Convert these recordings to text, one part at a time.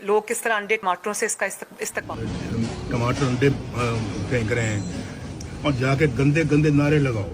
लोग किस तरह अंडे टमाटरों से इसका इस्तेमाल टमाटर अंडे फेंक रहे हैं और जाके गंदे गंदे नारे लगाओ।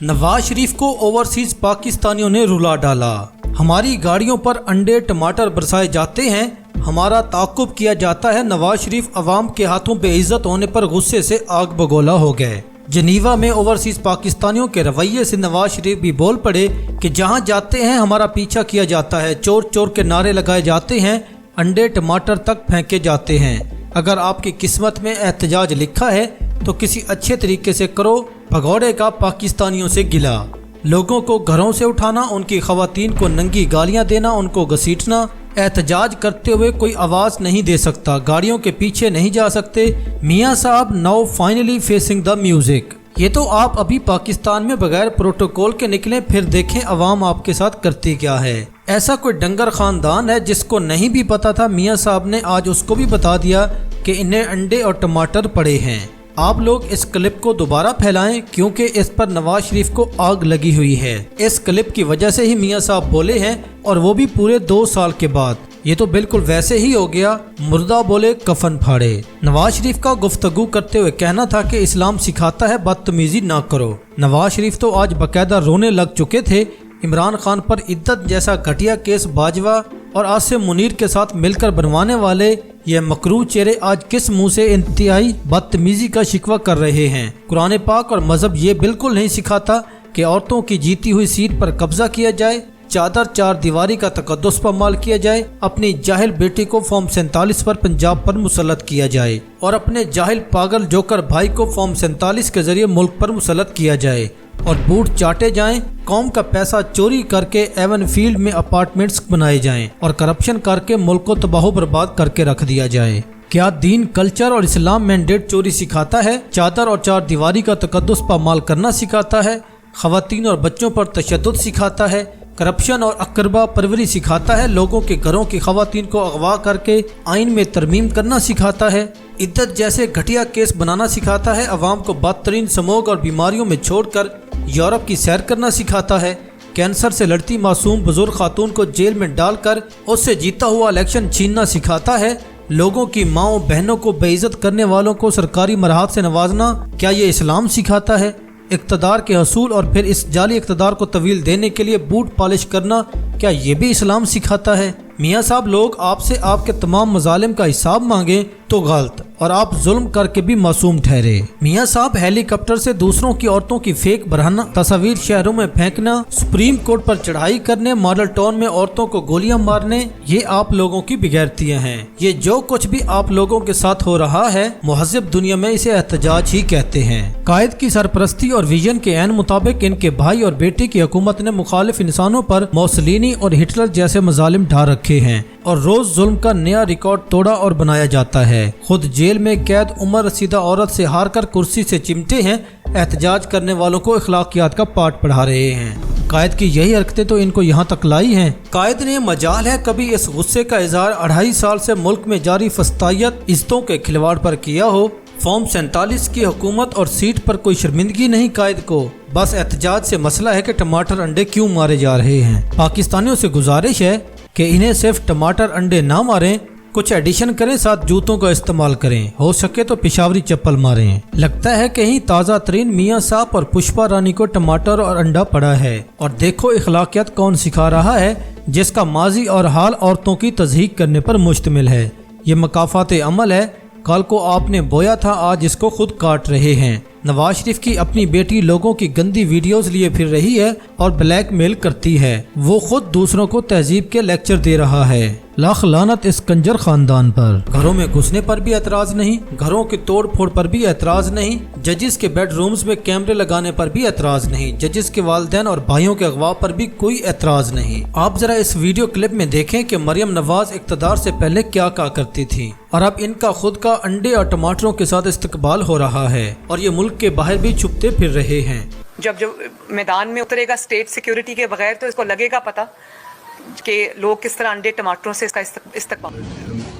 नवाज शरीफ को ओवरसीज पाकिस्तानियों ने रुला डाला। हमारी गाड़ियों पर अंडे टमाटर बरसाए जाते हैं, हमारा ताक़ुब किया जाता है। नवाज शरीफ अवाम के हाथों बेइज्जत होने पर गुस्से से आग बगोला हो गए। जनीवा में ओवरसीज पाकिस्तानियों के रवैये से नवाज शरीफ भी बोल पड़े कि जहां जाते हैं हमारा पीछा किया जाता है, चोर चोर के नारे लगाए जाते हैं, अंडे टमाटर तक फेंके जाते हैं। अगर आपकी किस्मत में एहतजाज लिखा है तो किसी अच्छे तरीके से करो, भगौड़े का पाकिस्तानियों से गिला। लोगों को घरों से उठाना, उनकी खवातीन को नंगी गालियां देना, उनको घसीटना, एहतजाज करते हुए कोई आवाज़ नहीं दे सकता, गाड़ियों के पीछे नहीं जा सकते। मियाँ साहब now finally facing the music. ये तो आप अभी पाकिस्तान में बगैर प्रोटोकॉल के निकले, फिर देखें अवाम आपके साथ करती क्या है। ऐसा कोई डंगर खानदान है जिसको नहीं भी पता था, मियाँ साहब ने आज उसको भी बता दिया कि इन्हें अंडे और टमाटर पड़े हैं। आप लोग इस क्लिप को दोबारा फैलाएं क्योंकि इस पर नवाज शरीफ को आग लगी हुई है। इस क्लिप की वजह से ही मियाँ साहब बोले हैं, और वो भी पूरे 2 साल के बाद। ये तो बिल्कुल वैसे ही हो गया, मुर्दा बोले कफन फाड़े। नवाज शरीफ का गुफ्तगू करते हुए कहना था कि इस्लाम सिखाता है बदतमीजी ना करो। नवाज शरीफ तो आज बकायदा रोने लग चुके थे। इमरान खान पर इद्दत जैसा घटिया केस बाजवा और आसिम मुनीर के साथ मिलकर बनवाने वाले ये मकरूह चेहरे आज किस मुंह से इंतहाई बदतमीजी का शिकवा कर रहे हैं। कुरान पाक और मजहब ये बिल्कुल नहीं सिखाता कि औरतों की जीती हुई सीट पर कब्जा किया जाए, चादर चार दीवारी का तकद्दुस पामाल किया जाए, अपनी जाहिल बेटी को फॉर्म 47 पर पंजाब पर मुसल्लत किया जाए और अपने जाहिल पागल जोकर भाई को फॉर्म 47 के जरिए मुल्क पर मुसल्लत किया जाए और बूट चाटे जाएं, कौम का पैसा चोरी करके एवन फील्ड में अपार्टमेंट्स बनाए जाएं और करप्शन करके मुल्क को तबाह बर्बाद करके रख दिया जाए। क्या दीन, कल्चर और इस्लाम मैंडेट चोरी सिखाता है? चादर और चार दीवारी का तकद्दुस पामाल करना सिखाता है? खवातीन और बच्चों पर तशद्दुद सिखाता है? करप्शन और अकरबा परवरी सिखाता है? लोगों के घरों की खवातीन को अगवा करके आइन में तरमीम करना सिखाता है? इद्दत जैसे घटिया केस बनाना सिखाता है? अवाम को बदतरीन समोग और बीमारियों में छोड़कर यूरोप की सैर करना सिखाता है? कैंसर से लड़ती मासूम बुजुर्ग खातून को जेल में डालकर उससे जीता हुआ इलेक्शन छीनना सिखाता है? लोगों की माओ बहनों को बेइज्जत करने वालों को सरकारी मराहत से नवाजना, क्या ये इस्लाम सिखाता है? इक़्तिदार के हसूल और फिर इस जाली इक़्तिदार को तवील देने के लिए बूट पॉलिश करना, क्या ये भी इस्लाम सिखाता है? मियाँ साहब, लोग आपसे आपके तमाम मजालिम का हिसाब मांगे तो गलत, और आप जुल्म करके भी मासूम ठहरे। मियाँ साहब, हेलीकॉप्टर से दूसरों की औरतों की फेक बरहना तस्वीर शहरों में फेंकना, सुप्रीम कोर्ट पर चढ़ाई करने, मॉडल टाउन में औरतों को गोलियां मारने, ये आप लोगों की बेगैरतियां हैं। ये जो कुछ भी आप लोगों के साथ हो रहा है, मुहज़्ज़ब दुनिया में इसे एहतजाज ही कहते हैं। कायद की सरपरस्ती और विजन के ऐन मुताबिक इनके भाई और बेटे की हुकूमत ने मुखालिफ इंसानों पर मोसलिनी और हिटलर जैसे मजालिम ढा रखे हैं और रोज जुल्म का नया रिकॉर्ड तोड़ा और बनाया जाता है। खुद जेल में कैद उम्र रसीदा औरत से हार कर कुर्सी से चिमटे हैं, एहतजाज करने वालों को अखलाकियात का पाठ पढ़ा रहे हैं। कायद की यही हरकतें तो इनको यहाँ तक लाई हैं। कायद ने मजाल है कभी इस गुस्से का इजहार 2.5 साल से मुल्क में जारी फस्तायत इज्जतों के खिलवाड़ पर किया हो। फॉर्म 47 की हुकूमत और सीट पर कोई शर्मिंदगी नहीं कायद को, बस एहतजाज से मसला है कि टमाटर अंडे क्यों मारे जा रहे हैं। पाकिस्तानियों से गुजारिश है कि इन्हें सिर्फ टमाटर अंडे ना मारें, कुछ एडिशन करें, साथ जूतों का इस्तेमाल करें, हो सके तो पिशावरी चप्पल मारें। लगता है कहीं ताज़ा तरीन मियाँ साहब और पुष्पा रानी को टमाटर और अंडा पड़ा है। और देखो इखलाकियत कौन सिखा रहा है, जिसका माजी और हाल औरतों की तज़हीक करने पर मुश्तमिल है। ये मकाफात अमल है, कल को आपने बोया था आज इसको खुद काट रहे हैं। नवाज शरीफ की अपनी बेटी लोगों की गंदी वीडियोस लिए फिर रही है और ब्लैकमेल करती है। वो खुद दूसरों को तहजीब के लेक्चर दे रहा है। लाख लानत इस कंजर खानदान पर। घरों में घुसने पर भी एतराज नहीं, घरों की तोड़ फोड़ पर भी एतराज नहीं, जजेस के बेडरूम्स में कैमरे लगाने पर भी एतराज नहीं, जजेस के वालिदैन और भाइयों के अगवा पर भी कोई एतराज नहीं। आप जरा इस वीडियो क्लिप में देखें कि मरियम नवाज इक़्तिदार से पहले क्या कहा करती थी और अब इनका खुद का अंडे और टमाटरों के साथ इस्तकबाल हो रहा है और ये मुल्क के बाहर भी छुपते फिर रहे हैं। जब मैदान में उतरेगा स्टेट सिक्योरिटी के बगैर तो इसको लगेगा पता कि लोग किस तरह अंडे टमाटरों से इसका इस्तेमाल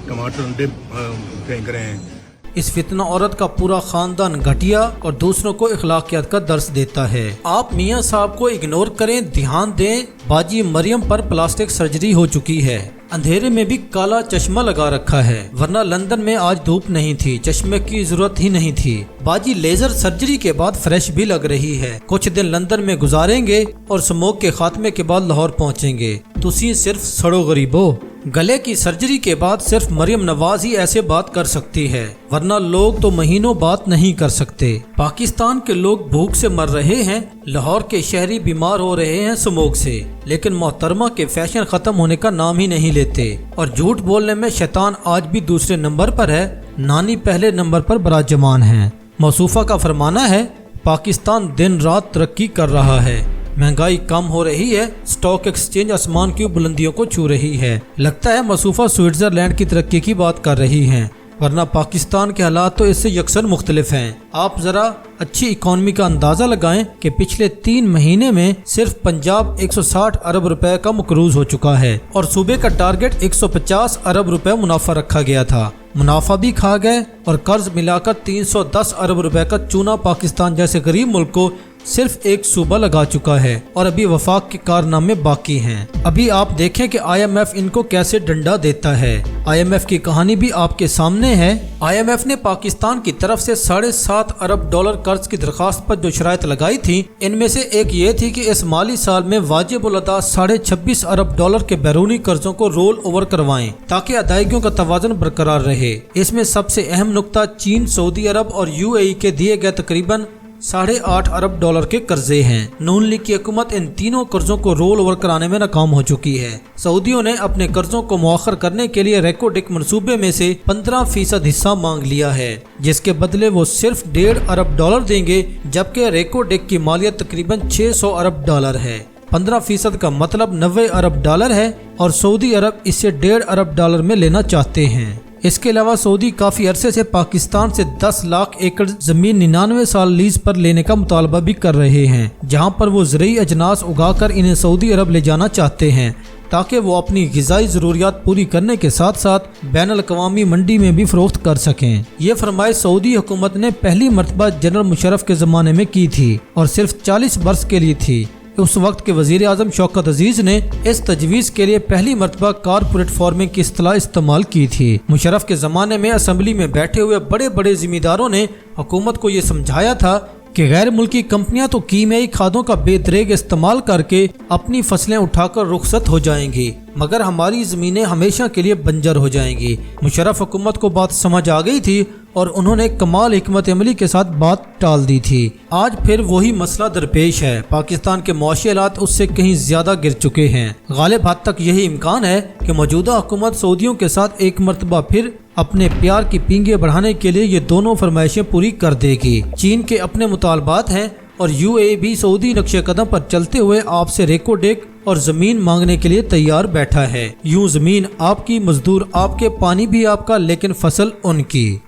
टमाटर अंडे फेंक रहे हैं। इस फितना औरत का पूरा खानदान घटिया और दूसरों को इखलाकियत का दर्स देता है। आप मियाँ साहब को इग्नोर करें, ध्यान दें, बाजी मरियम पर प्लास्टिक सर्जरी हो चुकी है। अंधेरे में भी काला चश्मा लगा रखा है, वरना लंदन में आज धूप नहीं थी, चश्मे की जरूरत ही नहीं थी। बाजी लेजर सर्जरी के बाद फ्रेश भी लग रही है। कुछ दिन लंदन में गुजारेंगे और स्मोक के खात्मे के बाद लाहौर पहुंचेंगे। तुसी सिर्फ सड़ो गरीबो। गले की सर्जरी के बाद सिर्फ मरियम नवाज ही ऐसे बात कर सकती है, वरना लोग तो महीनों बात नहीं कर सकते। पाकिस्तान के लोग भूख से मर रहे हैं, लाहौर के शहरी बीमार हो रहे हैं स्मोक से, लेकिन मोहतरमा के फैशन खत्म होने का नाम ही नहीं लेते। और झूठ बोलने में शैतान आज भी दूसरे नंबर पर है, नानी पहले नंबर पर बराजमान है। मौसूफा का फरमाना है, पाकिस्तान दिन रात तरक्की कर रहा है, महंगाई कम हो रही है, स्टॉक एक्सचेंज आसमान की बुलंदियों को छू रही है। लगता है मसूफा स्विट्जरलैंड की तरक्की की बात कर रही हैं, वरना पाकिस्तान के हालात तो इससे यकसन मुख्तलिफ हैं। आप जरा अच्छी इकोनॉमी का अंदाजा लगाएं कि पिछले 3 महीने में सिर्फ पंजाब 160 अरब रुपए का मकरूज हो चुका है और सूबे का टारगेट 150 अरब रुपए मुनाफा रखा गया था। मुनाफा भी खा गए और कर्ज मिलाकर 310 अरब रुपए का चूना पाकिस्तान जैसे गरीब मुल्क को सिर्फ एक सूबा लगा चुका है और अभी वफाक के कारनामे बाकी हैं। अभी आप देखें कि IMF इनको कैसे डंडा देता है। IMF की कहानी भी आपके सामने है। IMF ने पाकिस्तान की तरफ से 7.5 अरब डॉलर कर्ज की दरखास्त पर जो शराइत लगाई थी, इनमें से एक ये थी कि इस माली साल में वाजिबुल अदा 26.5 अरब डॉलर के बैरूनी कर्जों को रोल ओवर करवाएं ताकि अदायगियों का तवाज़ुन बरकरार रहे। इसमें सबसे अहम नुकता चीन, सऊदी अरब और UAE के दिए गए तकरीबन 8.5 अरब डॉलर के कर्जे हैं। नून लीग की हुकूमत इन तीनों कर्जों को रोल ओवर कराने में नाकाम हो चुकी है। सऊदियों ने अपने कर्जों को मुअख्खर करने के लिए रेको डिक मंसूबे में से 15% हिस्सा मांग लिया है, जिसके बदले वो सिर्फ 1.5 अरब डॉलर देंगे, जबकि रेको डिक की मालियत तकरीबन 600 अरब डॉलर है। 15% का मतलब 90 अरब डॉलर है और सऊदी अरब इसे 1.5 अरब डॉलर में लेना चाहते हैं। इसके अलावा सऊदी काफी अरसे से पाकिस्तान से 10 लाख एकड़ जमीन 99 साल लीज पर लेने का मुतालबा भी कर रहे हैं, जहां पर वो ज़रूरी अजनास उगाकर इन्हें सऊदी अरब ले जाना चाहते हैं ताकि वो अपनी ग़िज़ाई ज़रूरियात पूरी करने के साथ साथ बैनुल अक़वामी मंडी में भी फरोख्त कर सकें। ये फरमाइश सऊदी हुकूमत ने पहली मरतबा जनरल मुशर्रफ के ज़माने में की थी और सिर्फ 40 बरस के लिए थी। उस वक्त के वजीर आजम शौकत अजीज ने इस तजवीज़ के लिए पहली मरतबा कारपोरेट फार्मिंग की इस्तिलाह इस्तेमाल की थी। मुशर्रफ के ज़माने में असम्बली में बैठे हुए बड़े बड़े जिम्मेदारों ने हुकूमत को ये समझाया था कि गैर मुल्की कंपनियां तो कीमियाई खादों का बेदरेग इस्तेमाल करके अपनी फसलें उठाकर रुखसत हो जाएंगी, मगर हमारी ज़मीनें हमेशा के लिए बंजर हो जाएंगी। मुशर्रफ हुकूमत को बात समझ आ गई थी और उन्होंने कमाल हिकमत अमली के साथ बात टाल दी थी। आज फिर वही मसला दरपेश है। पाकिस्तान के मुआशी हालात उससे कहीं ज्यादा गिर चुके हैं। गालिब हद तक यही इम्कान है कि मौजूदा हुकूमत सऊदियों के साथ एक मरतबा फिर अपने प्यार की पींगे बढ़ाने के लिए ये दोनों फरमाइशें पूरी कर देगी। चीन के अपने मुतालबात हैं और UAE भी सऊदी नक्शे कदम पर चलते हुए आपसे रेको डेक और जमीन मांगने के लिए तैयार बैठा है। यूं जमीन आपकी, मजदूर आपके, पानी भी आपका, लेकिन फसल उनकी।